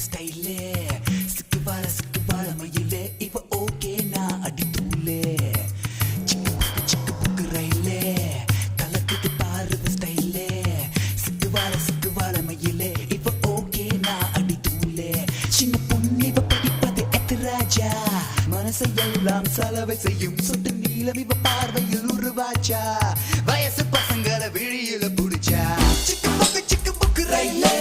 ஸ்டைலே சிக்கு வாழ மயிலே இவ ஓகே நான் அடி தூளே சிக்கு புக்கு ரயிலே கலக்குது பாருது ஸ்டைலே சிக்கு வாழ மயிலே இவ ஓகே நான் அடி தூளே சின்ன பொண்ணு இவ படிப்பது எத்திராஜா மனசையெல்லாம் செலவை செய்யும் சொட்டு நீளம் இவ பார்வையில் உருவாச்சா வயசு பசங்கள விழியில புடிச்சா சிக்கு புக்கு ரயிலே